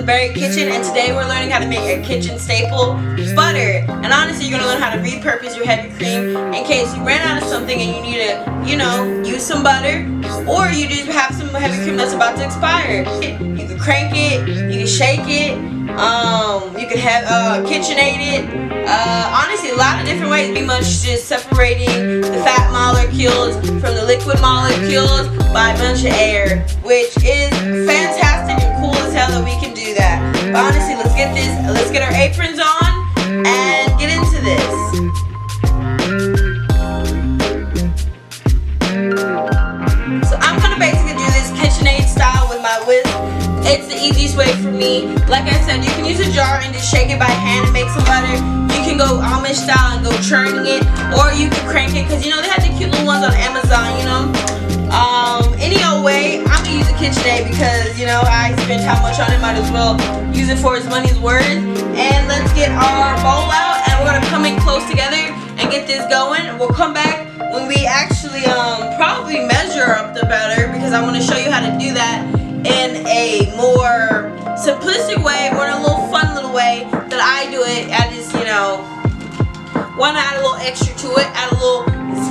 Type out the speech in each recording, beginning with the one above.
the Beary Kitchen, and today we're learning how to make a kitchen staple, butter. And honestly, you're going to learn how to repurpose your heavy cream in case you ran out of something and you need to, you know, use some butter, or you just have some heavy cream that's about to expire. You can crank it, you can shake it, you can have KitchenAid it. Honestly, a lot of different ways. Pretty much just separating the fat molecules from the liquid molecules by a bunch of air, which is fantastic and cool as hell that we can do that. But honestly, let's get our aprons on and get into this. So I'm gonna basically do this KitchenAid style with my whisk. It's the easiest way for me. Like I said, you can use a jar and just shake it by hand and make some butter. You can go Amish style and go churning it, or you can crank it, because you know they have the cute little ones on Amazon, you know. Any old way, I'm gonna use a KitchenAid because, you know, I spent how much on it, might as well use it for its money's worth. And let's get our bowl out, and we're gonna come in close together and get this going. We'll come back when we actually probably measure up the butter, because I want to show you how to do that in a more simplistic way, or in a little fun little way that I do it. I just, you know, want to add a little extra to it, add a little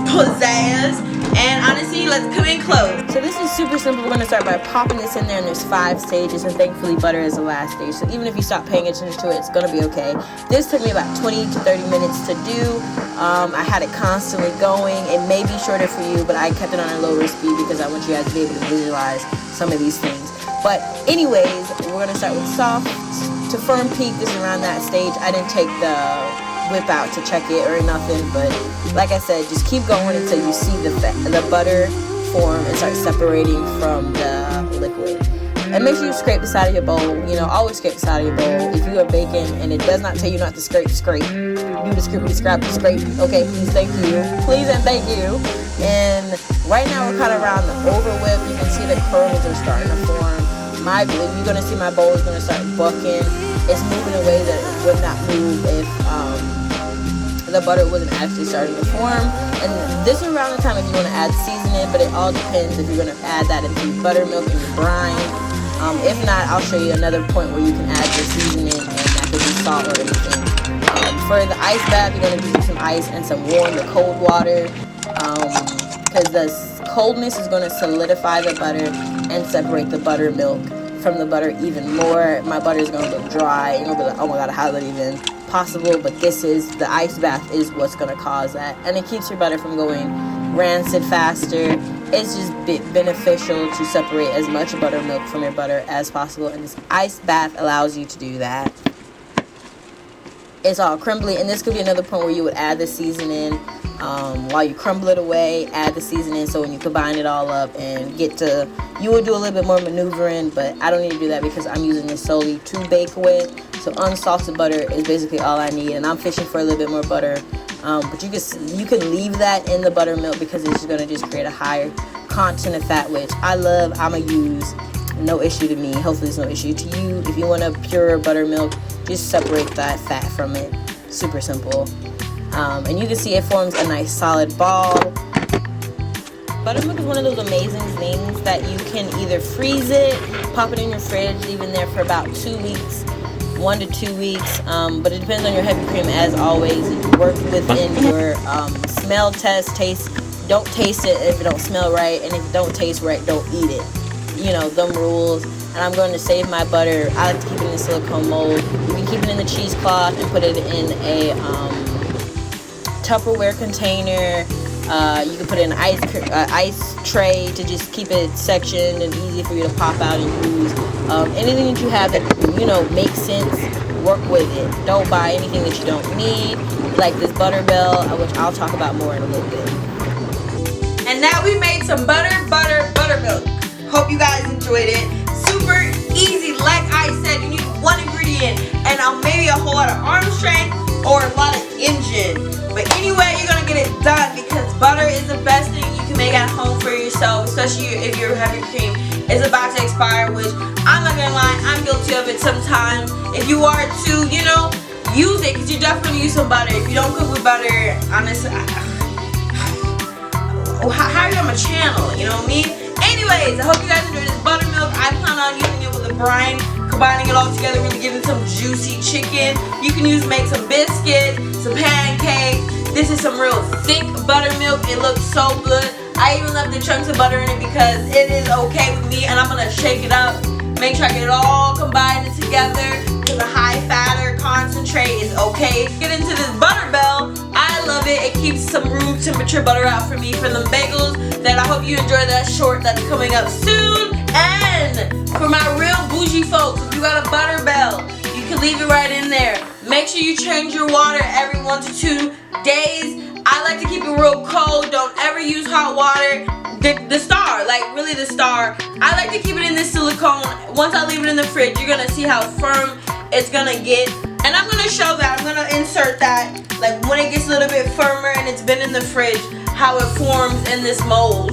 pizzazz. And honestly, let's come in close. So this is super simple. We're going to start by popping this in there, and there's 5 stages, and thankfully butter is the last stage. So even if you stop paying attention to it, it's going to be okay. This took me about 20 to 30 minutes to do. I had it constantly going. It may be shorter for you, but I kept it on a lower speed because I want you guys to be able to visualize some of these things. But anyways, we're going to start with soft to firm peak. This is around that stage. I didn't take the whip out to check it or nothing, but like I said, just keep going until you see the butter form and start separating from the liquid. And make sure you scrape the side of your bowl. You know, always scrape the side of your bowl. If you are baking and it does not tell you not to scrape, scrape. Do the scrape. Okay, please, thank you. Please and thank you. And right now we're kind of around the over whip. You can see the kernels are starting to form. You're going to see my bowl is going to start bucking. It's moving in a way that it would not move if the butter wasn't actually starting to form. And this is around the time if you want to add seasoning, but it all depends if you're going to add that into your buttermilk and your brine. If not, I'll show you another point where you can add your seasoning, and that could be salt or anything. For the ice bath, you're going to do some ice and some warm to cold water, because the coldness is going to solidify the butter and separate the buttermilk from the butter even more. My butter is going to look dry. You're going to be like, oh my god, how is that even possible? But the ice bath is what's going to cause that, and it keeps your butter from going rancid faster. It's just beneficial to separate as much buttermilk from your butter as possible, and this ice bath allows you to do that. It's all crumbly, and this could be another point where you would add the seasoning while you crumble it away. Add the seasoning, so when you combine it all up and you would do a little bit more maneuvering, but I don't need to do that because I'm using this solely to bake with. So unsalted butter is basically all I need, and I'm fishing for a little bit more butter. But you can leave that in the buttermilk because it's just going to just create a higher content of fat, which I love. I'm going to use. No issue to me. Hopefully it's no issue to you. If you want a pure buttermilk, just separate that fat from it. Super simple. And you can see it forms a nice solid ball. Buttermilk is one of those amazing things that you can either freeze it, pop it in your fridge, leave it in there for about 2 weeks, 1 to 2 weeks, but it depends on your heavy cream. As always, work within your smell test. Don't taste it if it don't smell right, and if it don't taste right, don't eat it. You know, them rules. And I'm going to save my butter. I like to keep it in a silicone mold. You can keep it in the cheesecloth and put it in a Tupperware container. You can put it in an ice tray to just keep it sectioned and easy for you to pop out and use. Anything that you have that, you know, makes sense, work with it. Don't buy anything that you don't need, like this butterbell, which I'll talk about more in a little bit. And now we made some buttermilk. Hope you guys enjoyed it. Super easy. Like I said, you need 1 ingredient and maybe a whole lot of arm strength or a lot of engine. But anyway, you're gonna get it done because butter is the best thing you can make at home for yourself, especially if your heavy cream is about to expire, which I'm not gonna lie, I'm guilty of it sometimes. If you are too, you know, use it because you're definitely gonna use some butter. If you don't cook with butter, honestly, how are you on my channel? You know what I mean? Anyways, I hope you guys enjoyed this buttermilk. I plan on using it with a brine combining it all together, really giving some juicy chicken. You can make some biscuits, some pancakes. This is some real thick buttermilk. It looks so good. I even left the chunks of butter in it because it is okay with me, and I'm gonna shake it up. Make sure I get it all combined together because a high fat or concentrate is okay. Get into this Buttermilk. I love it. It keeps some room temperature butter out for me for them bagels. Then I hope you enjoy that short that's coming up soon. And for my real bougie folks, if you got a Buttermilk, you can leave it right in there. Make sure you change your water every 1 to 2 days. I like to keep it real cold. Don't ever use hot water. The star, like really the star. I like to keep it in this silicone. Once I leave it in the fridge, you're gonna see how firm it's gonna get. And I'm gonna show that. I'm gonna insert that. Like when it gets a little bit firmer and it's been in the fridge, how it forms in this mold.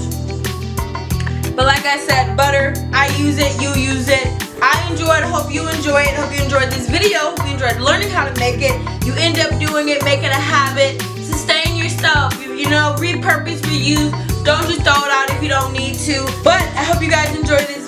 But like I said, butter, I use it, you use it. I enjoyed, hope you enjoy it. Hope you enjoyed this video. Hope you enjoyed learning how to make it. You end up doing it, make it a habit. Sustain your stuff, you know, repurpose, reuse. Don't just throw it out if you don't need to. But I hope you guys enjoyed this